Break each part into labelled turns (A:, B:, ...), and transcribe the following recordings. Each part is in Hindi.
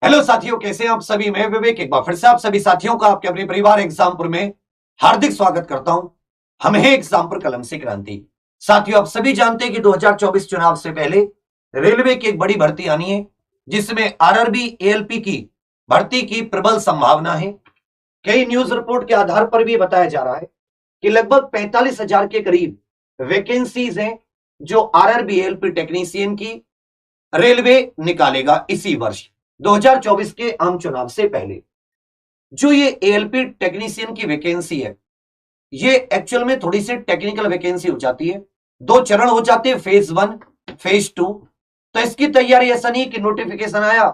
A: हेलो साथियों, कैसे हैं आप सभी। मैं विवेक एक बार फिर से आप सभी साथियों का आपके अपने परिवार एग्जामपुर में हार्दिक स्वागत करता हूं। हम हैं एग्जामपुर कलम से क्रांति। साथियों, आप सभी जानते हैं कि 2024 चुनाव से पहले रेलवे की एक बड़ी भर्ती आनी है, जिसमें आरआरबी एएलपी की भर्ती की प्रबल संभावना है। कई न्यूज रिपोर्ट के आधार पर भी बताया जा रहा है कि लगभग 45,000 के करीब वैकेंसीज हैं जो आरआरबी एएलपी टेक्नीशियन की रेलवे निकालेगा इसी वर्ष 2024 के आम चुनाव से पहले। जो ये एएलपी टेक्नीशियन की वैकेंसी है, ये एक्चुअल में थोड़ी सी टेक्निकल वैकेंसी हो जाती है। दो चरण हो जाते हैं, फेज 1 फेज 2। तो इसकी तैयारी ऐसा नहीं कि नोटिफिकेशन आया,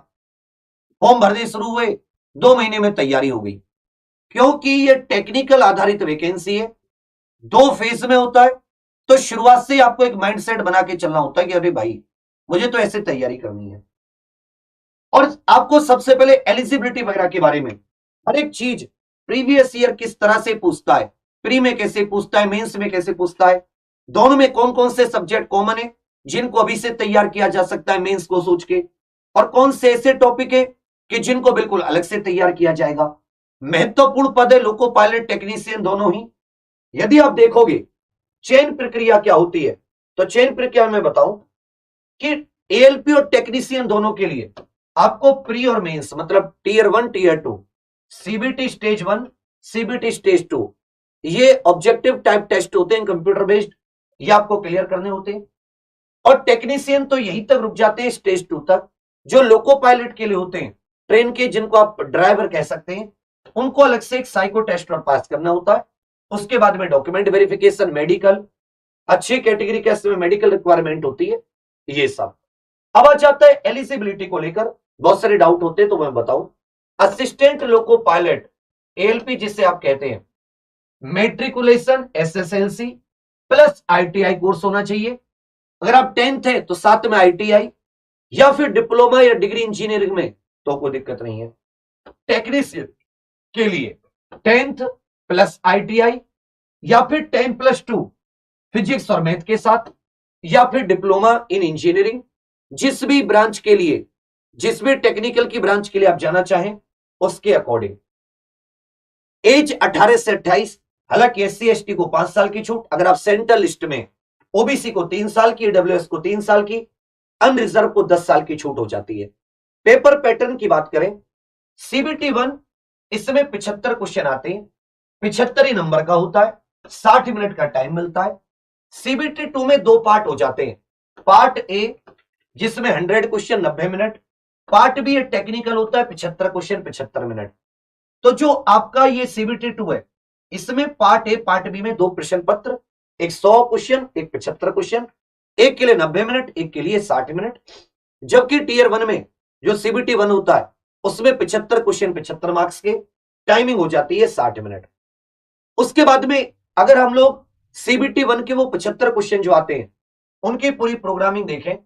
A: फॉर्म भरने शुरू हुए, 2 महीने में तैयारी हो गई। क्योंकि ये टेक्निकल आधारित वैकेंसी है, 2 फेज में होता है। तो शुरुआत से आपको एक माइंडसेट बना के चलना होता है कि अरे भाई, मुझे तो ऐसे तैयारी करनी है। और आपको सबसे पहले एलिजिबिलिटी वगैरह के बारे में हर एक चीज, प्रीवियस ईयर किस तरह से पूछता है, प्री में कैसे पूछता है, मेंस में कैसे पूछता है, दोनों में कौन कौन से सब्जेक्ट कॉमन है जिनको अभी से तैयार किया जा सकता है मेंस को सोच के, और कौन से ऐसे टॉपिक है कि जिनको बिल्कुल अलग से तैयार किया जाएगा। महत्वपूर्ण पद है लोको पायलट टेक्नीशियन दोनों ही। यदि आप देखोगे चयन प्रक्रिया क्या होती है, तो चयन प्रक्रिया में बताऊं कि एएलपी और टेक्नीशियन दोनों के लिए आपको प्री और मेंस, मतलब tier 1 tier 2, CBT stage 1 CBT stage 2, ये ऑब्जेक्टिव टाइप टेस्ट होते हैं कंप्यूटर बेस्ड, ये आपको क्लियर करने होते हैं। और टेक्नीशियन तो यहीं तक रुक जाते हैं स्टेज 2 तक। जो लोको पायलट के लिए होते हैं, ट्रेन के, जिनको आप ड्राइवर कह सकते हैं, उनको अलग से एक साइको टेस्ट और पास करना होता है। उसके बाद में डॉक्यूमेंट वेरिफिकेशन, मेडिकल, अच्छी कैटेगरी के में मेडिकल रिक्वायरमेंट होती है, ये सब। अब आ जाता है एलिजिबिलिटी को लेकर, बहुत सारे डाउट होते हैं तो मैं बताऊं। असिस्टेंट लोको पायलट एएलपी जिसे आप कहते हैं, matriculation SSLC plus ITI course होना चाहिए। अगर आप 10th है तो साथ में आईटीआई या फिर डिप्लोमा या डिग्री इंजीनियरिंग में, तो कोई दिक्कत नहीं है। टेक्नीशियन के लिए 10th प्लस आईटीआई या फिर 10+2 फिजिक्स और मैथ के साथ, या फिर डिप्लोमा इन इंजीनियरिंग, जिस भी ब्रांच के लिए, जिस भी टेक्निकल की ब्रांच के लिए आप जाना चाहें उसके अकॉर्डिंग। एज 18 से 28, हालांकि एससी एसटी को 5 साल की छूट, अगर आप सेंट्रल लिस्ट में, ओबीसी को 3 साल की, ईडब्ल्यूएस को 3 साल की, अनरिजर्व को 10 साल की छूट हो जाती है। पेपर पैटर्न की बात करें, सीबीटी 1 इसमें 75 क्वेश्चन आते हैं, 75 ही नंबर का होता है, 60 मिनट का टाइम मिलता है। सीबीटी 2 में 2 पार्ट हो जाते हैं, पार्ट ए जिसमें 100 question 90 minute, part B technical होता है 75 क्वेश्चन 75 मिनट। तो जो आपका ये सीबीटी 2 है, इसमें पार्ट ए पार्ट बी में 2 प्रश्न पत्र, एक 100 क्वेश्चन, एक 75 क्वेश्चन, एक के लिए 90 मिनट, एक के लिए 60 मिनट। जबकि टीयर 1 में जो सीबीटी 1 होता है, उसमें 75 क्वेश्चन 75 मार्क्स के, टाइमिंग हो जाती है 60 मिनट। उसके बाद में अगर हम लोग सीबीटी 1 के वो 75 क्वेश्चन जो आते हैं, उनकी पूरी प्रोग्रामिंग देखें,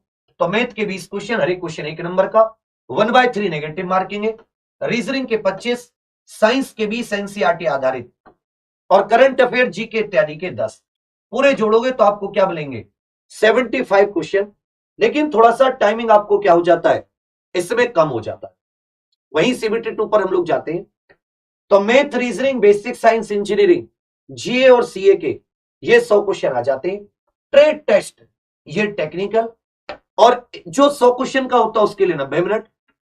A: तो मैथ के 20 क्वेश्चन, हर एक क्वेश्चन 1 नंबर का, 1/3 नेगेटिव मार्किंग है। रीजनिंग के 25, साइंस के 20 एनसीईआरटी आधारित, और करंट अफेयर जीके इत्यादि के 10। पूरे जोड़ोगे तो आपको क्या मिलेंगे, 75 क्वेश्चन। लेकिन थोड़ा सा टाइमिंग आपको क्या हो जाता है, इसमें कम हो जाता है। वहीं सीबीटी 2 पर हम लोग जाते हैं तो math, reasoning, basic science, engineering, GA और सीए के ये 100 क्वेश्चन आ जाते हैं। ट्रेड टेस्ट ये टेक्निकल, और जो 100 क्वेश्चन का होता है उसके लिए 90 मिनट,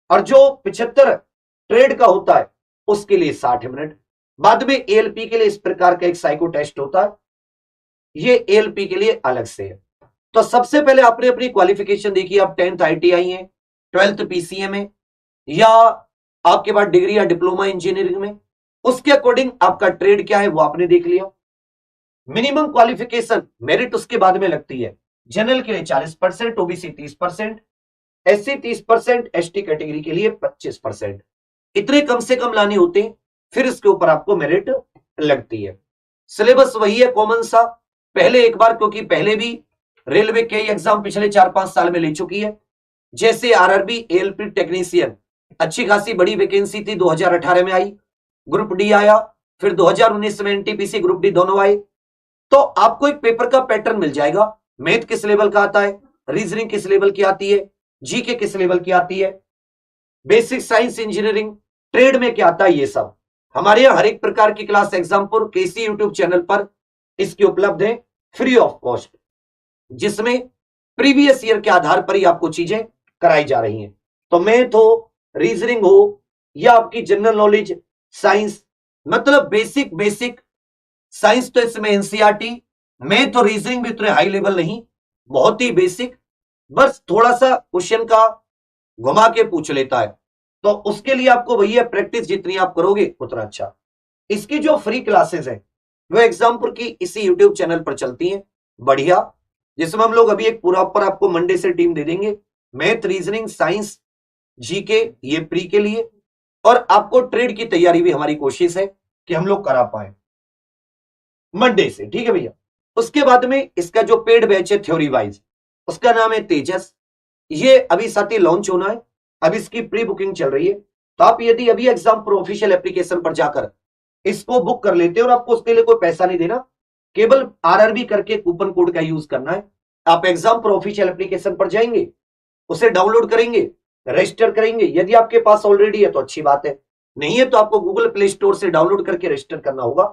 A: और जो 75 ट्रेड का होता है उसके लिए 60 मिनट। बाद में एएलपी के लिए इस प्रकार का एक साइको टेस्ट होता है, ये एएलपी के लिए अलग से है। तो सबसे पहले आपने अपनी क्वालिफिकेशन देखी, आप 10th आईटीआई है, 12th पीसीएम है, या आपके पास डिग्री या डिप्लोमा इंजीनियरिंग में, उसके अकॉर्डिंग आपका ट्रेड क्या है वो आपने देख लिया। मिनिमम क्वालिफिकेशन मेरिट उसके बाद में लगती है। जनरल के लिए 40%, ओबीसी 30%, एससी 30%, एसटी कैटेगरी के लिए 25%। इतने कम से कम लाने होते हैं, फिर इसके ऊपर आपको मेरिट लगती है। सिलेबस वही है कॉमन सा, पहले एक बार, क्योंकि पहले भी रेलवे के एग्जाम पिछले 4-5 साल में ले चुकी है। जैसे आरआरबी एएलपी टेक्नीशियन अच्छी खासी बड़ी वैकेंसी थी, 2018 में आई, ग्रुप डी आया, फिर 2019 में एनटीपीसी ग्रुप डी दोनों आए। तो आपको एक पेपर का पैटर्न मिल जाएगा, मैथ किस लेवल का आता है, रीजनिंग किस लेवल की आती है, जीके किस लेवल की आती है, बेसिक साइंस इंजीनियरिंग, ट्रेड में क्या आता है, ये सब हमारे यहाँ हर एक प्रकार की क्लास एग्जामपुर केसी यूट्यूब चैनल पर इसकी उपलब्ध है फ्री ऑफ कॉस्ट, जिसमें प्रीवियस ईयर के आधार पर ही आपको चीजें कराई जा रही हैं। तो मैथ हो, रीजनिंग हो, या आपकी जनरल नॉलेज साइंस, मतलब बेसिक बेसिक साइंस तो इसमें एनसीईआरटी, मैथ और रीजनिंग भी उतने हाई लेवल नहीं, बहुत ही बेसिक, बस थोड़ा सा क्वेश्चन का घुमा के पूछ लेता है। तो उसके लिए आपको वही है, प्रैक्टिस जितनी आप करोगे उतना अच्छा। इसकी जो फ्री क्लासेस है वो एग्जामपुर की इसी यूट्यूब चैनल पर चलती हैं, बढ़िया, जिसमें हम लोग अभी एक पूरा पर आपको मंडे से टीम दे देंगे, मैथ, रीजनिंग, साइंस, जीके, ये प्री के लिए, और आपको ट्रेड की तैयारी भी हमारी कोशिश है कि हम लोग करा पाए मंडे से, ठीक है भैया। उसके बाद में इसका जो पेड बैच है थ्योरी वाइज, उसका नाम है तेजस, ये अभी साथी लॉन्च होना है, अभी इसकी प्री बुकिंग चल रही है। तो आप यदि अभी एग्जाम प्रो ऑफिशियल एप्लीकेशन पर जाकर इसको बुक कर लेते हैं, और आपको उसके लिए कोई पैसा नहीं देना, केवल आरआरबी करके कूपन कोड का यूज करना है। आप एग्जाम प्रो ऑफिशियल एप्लीकेशन पर जाएंगे, उसे डाउनलोड करेंगे, रजिस्टर करेंगे, यदि आपके पास ऑलरेडी है तो अच्छी बात है, नहीं है तो आपको गूगल प्ले स्टोर से डाउनलोड करके रजिस्टर करना होगा।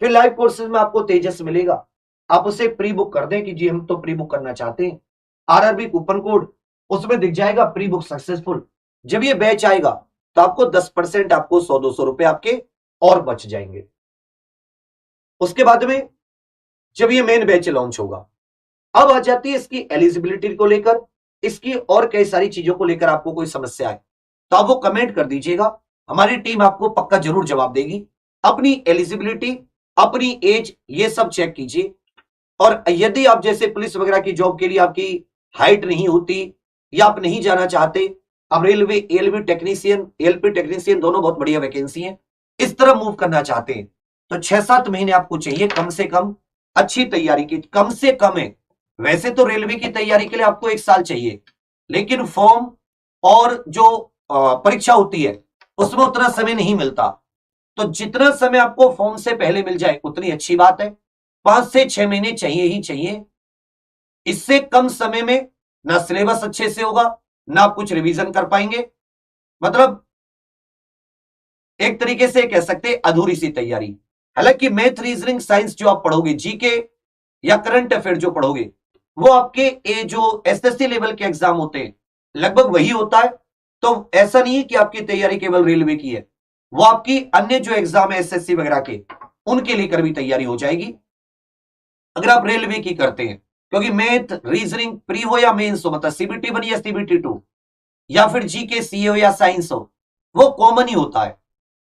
A: फिर लाइव कोर्सेज में आपको तेजस मिलेगा, आप उसे प्री बुक कर दें कि जी हम तो प्री बुक करना चाहते हैं, आरआरबी कूपन कोड उसमें दिख जाएगा, प्री बुक सक्सेसफुल। जब ये बैच आएगा तो आपको 10% आपको 100-200 रुपए आपके और बच जाएंगे। उसके बाद में जब ये मेन बैच लॉन्च होगा, अब आ जाती है इसकी एलिजिबिलिटी को लेकर, इसकी और कई सारी चीजों को लेकर आपको कोई समस्या है तो आप वो कमेंट कर दीजिएगा, हमारी टीम आपको पक्का जरूर जवाब देगी। अपनी एलिजिबिलिटी, अपनी एज, ये सब चेक कीजिए। और यदि आप जैसे पुलिस वगैरह की जॉब के लिए आपकी हाइट नहीं होती या आप नहीं जाना चाहते, अब रेलवे एएलबी टेक्नीशियन, एएलपी टेक्नीशियन दोनों बहुत बढ़िया वैकेंसी है, इस तरह मूव करना चाहते हैं तो 6-7 महीने आपको चाहिए कम से कम अच्छी तैयारी की, कम से कम है। वैसे तो रेलवे की तैयारी के लिए आपको 1 साल चाहिए, लेकिन फॉर्म और जो परीक्षा होती है उसमें उतना समय नहीं मिलता, तो जितना समय आपको फॉर्म से पहले मिल जाए उतनी अच्छी बात है। 5 से 6 महीने चाहिए ही चाहिए, इससे कम समय में ना सिलेबस अच्छे से होगा, ना आप कुछ रिवीजन कर पाएंगे, मतलब एक तरीके से कह सकते हैं अधूरी सी तैयारी। हालांकि मैथ, रीजनिंग, साइंस जो आप पढ़ोगे, जीके या करंट अफेयर जो पढ़ोगे, वो आपके ये जो एसएससी लेवल के एग्जाम होते हैं लगभग वही होता है। तो ऐसा नहीं है कि आपकी तैयारी केवल रेलवे की है, वो आपकी अन्य जो एग्जाम है एसएससी वगैरह के, उनके लेकर भी तैयारी हो जाएगी अगर आप रेलवे की करते हैं। क्योंकि मैथ, रीजनिंग प्री हो या मेंस हो, मतलब सीबीटी 1 या सीबीटी 2, या फिर जीके, सीए हो या साइंस हो, वो कॉमन ही होता है।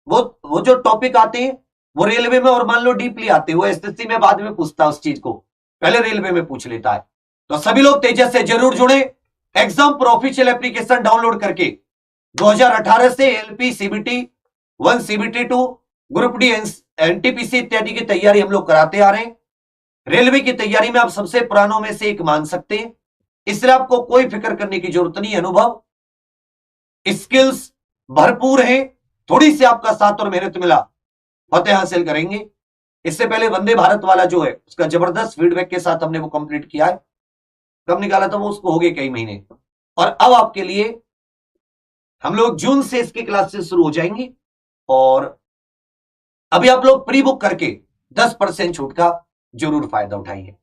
A: वो जो टॉपिक आते हैं वो रेलवे में और मान लो डीपली आते हैं, वो एसएससी में बाद में पूछता है उस चीज को, पहले रेलवे में पूछ लेता है। तो सभी लोग तेजस से जरूर जुड़े, exam pro official application download करके 2018 से LP, CBT 1, CBT 2, group D, NTPC इत्यादि की तैयारी हम लोग कराते आ रहे हैं। रेलवे की तैयारी में आप सबसे पुरानों में से एक मान सकते हैं, इसलिए आपको कोई फिक्र करने की जरूरत नहीं। अनुभव, स्किल्स भरपूर है, थोड़ी सी आपका साथ और मेहनत मिला फतेह हासिल करेंगे। इससे पहले वंदे भारत वाला जो है उसका जबरदस्त फीडबैक के साथ हमने वो कंप्लीट किया है, कब निकाला था वो, उसको हो गए कई महीने। और अब आपके लिए हम लोग जून से इसकी क्लासेस शुरू हो जाएंगी, और अभी आप लोग प्री बुक करके 10% छूट का जरूर फायदा उठाइए।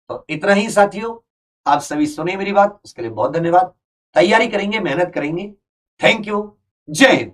A: तो इतना ही साथियों, आप सभी सुने मेरी बात, उसके लिए बहुत धन्यवाद। तैयारी करेंगे, मेहनत करेंगे। थैंक यू, जय हिंद।